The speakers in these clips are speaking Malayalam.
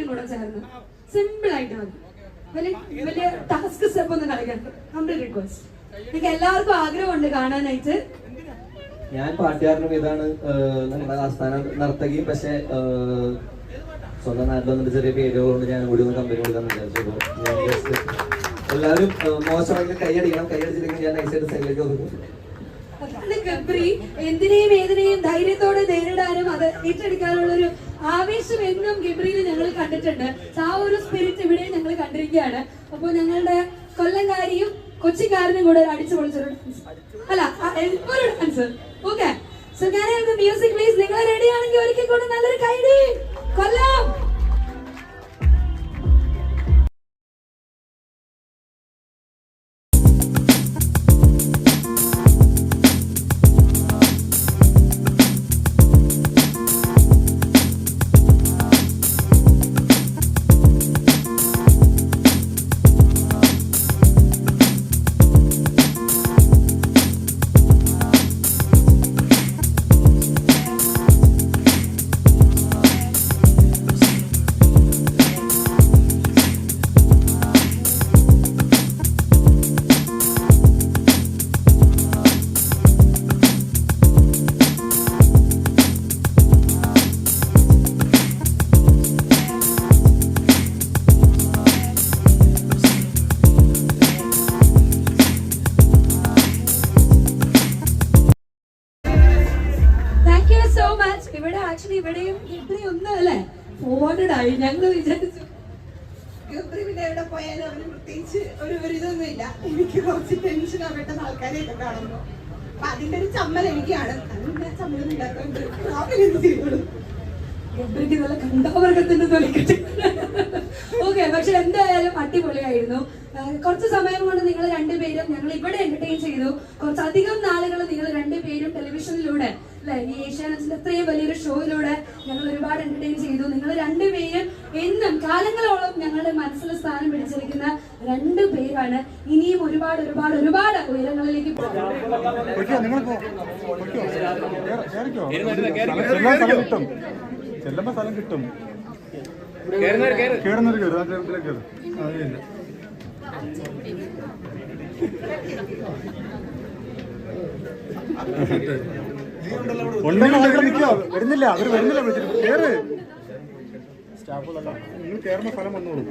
ഗബ്രിയും കൂടെ ചേർന്ന് സിമ്പിൾ ആയിട്ട് മതി. വലിയ ടാസ്ക് സ്റ്റെപ്പ് ഒന്നും കളിക്കാൻ. Humble request. എനിക്ക് എല്ലാവർക്കും ആഗ്രഹമുണ്ട് കാണാനായിട്ട്. ഞാൻ പാട്ടുകാരനും ഇതാണ് നമ്മുടെ ആസ്ഥാന നർത്തകിയും. പക്ഷെ സ്വന്തം നാട്ടിൽ വന്നിട്ട് ചെറിയ പേരുകളുണ്ട്. ഞാൻ കൂടി ഒന്ന് കമ്പനി കൊടുക്കാന്ന് വിചാരിച്ചു. എല്ലാവരും മോശമായിട്ട് കൈയടിക്കണം. കൈയടിച്ചില്ലെങ്കിൽ ഞാൻ നൈസായിട്ട് സൈഡിലേക്ക് ഒതുക്കും. ഗബ്രി എന്തിനേയും ഏതിനേയും ധൈര്യത്തോടെ നേരിടാനും അത് ഏറ്റെടുക്കാനുള്ള ഒരു ആവേശം എന്നും ഗബ്രിയിൽ ഞങ്ങൾ കണ്ടിട്ടുണ്ട്. ആ ഒരു സ്പിരിറ്റ് ഇവിടെ ഞങ്ങൾ കണ്ടിരിക്കുകയാണ്. അപ്പോൾ ഞങ്ങളുടെ കൊല്ലംകാരിയും കൊച്ചിക്കാരനും കൂടെ അടിച്ചു പൊളിച്ചൊരു ഡാൻസ്, അല്ല ഒരു dance. Okay, so can I have the music please? നിങ്ങൾ റെഡി ആണെങ്കിൽ ഒരിക്കൽ കൂടെ നല്ലൊരു കൈയടി. കൊല്ലം. ഇവിടെ ആക്ച്വലി ഇവിടെയും ഗബ്രി ഒന്നും അല്ലേ ഫോർവേഡ് ആയി. ഞങ്ങൾ വിചാരിച്ചു ഗബ്രി പിന്നെ എവിടെ പോയാലും അവന് പ്രത്യേകിച്ച് ഒരു ഇതൊന്നും ഇല്ല. എനിക്ക് കുറച്ച് ടെൻഷൻ ആവട്ടെ ആൾക്കാരെയൊക്കെ കാണുമ്പോ. അപ്പൊ അതിന്റെ ഒരു ചമ്മൽ എനിക്കാണ്. അതിന്റെ ചമ്മലൊന്നും ഇല്ലാത്തതുകൊണ്ട് ഗബ്രിക്ക് നല്ല കണ്ടാവർഗത്തിന്റെ തൊലിക്കട്ടെ. ഓക്കെ, പക്ഷെ എന്തായാലും അടിപൊളിയായിരുന്നു. കുറച്ച് സമയം കൊണ്ട് നിങ്ങൾ രണ്ടുപേരും ഞങ്ങൾ ഇവിടെ എന്റർടൈൻ ചെയ്തു. കുറച്ചധികം നാളുകൾ നിങ്ങൾ രണ്ടുപേരും ടെലിവിഷനിലൂടെ അല്ലെ, ഈ ഏഷ്യാനെറ്റിന്റെ ഇത്രയും വലിയൊരു ഷോയിലൂടെ ഞങ്ങൾ ഒരുപാട് എന്റർടൈൻ ചെയ്തു. നിങ്ങൾ രണ്ടുപേരും എന്നും കാലങ്ങളോളം ഞങ്ങളുടെ മനസ്സിൽ സ്ഥാനം പിടിച്ചിരിക്കുന്ന രണ്ടുപേരാണ്. ഇനിയും ഒരുപാട് ഒരുപാട് ഒരുപാട് ഉയരങ്ങളിലേക്ക് ചെല്ലുമ്പോ സ്ഥലം കിട്ടും. വരുന്നില്ല, അവര് വരുന്നില്ല. വിളിച്ചിട്ട് കേറ്. സ്റ്റാഫുകളല്ല, നിങ്ങൾ കേറുന്ന സ്ഥലം വന്നോളൂ.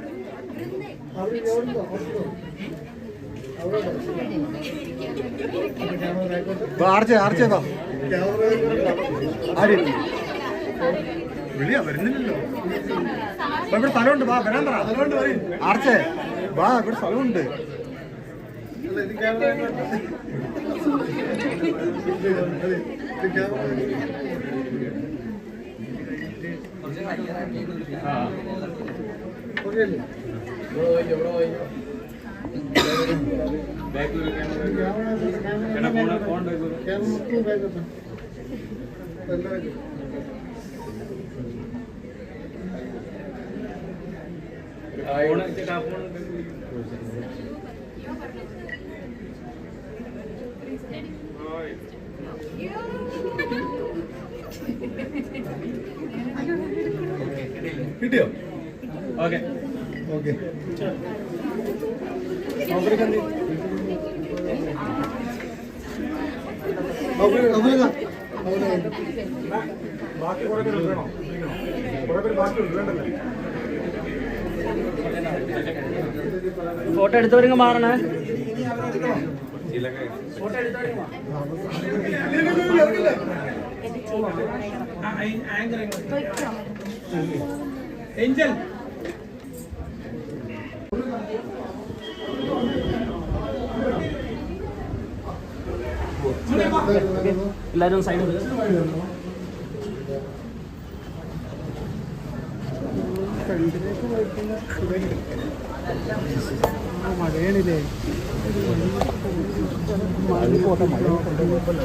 ആർച്ചേതാ ആര് വിളിയാ വരുന്നില്ലല്ലോ. ഇവിടെ സ്ഥലമുണ്ട്, വാ വരാൻ പറ. ആർച്ചേ വാ, ഇവിടെ സ്ഥലമുണ്ട്. കിട്ടിയോ? Okay okay. ബാക്കി കുറെ പേര് വേണോ? കുറെ പേര് ബാക്കിയുണ്ട്, വേണ്ടല്ലേ? ഫോട്ടോ എടുത്തവരെങ്കിൽ മാറണേ. ഫോട്ടോ എടുത്തവരെങ്കിൽ ഏഞ്ചൽ എല്ലാവരും സൈഡ് മഴയാണില്ലേ? മഴ പോട്ടെ, മഴ പോട്ടെ.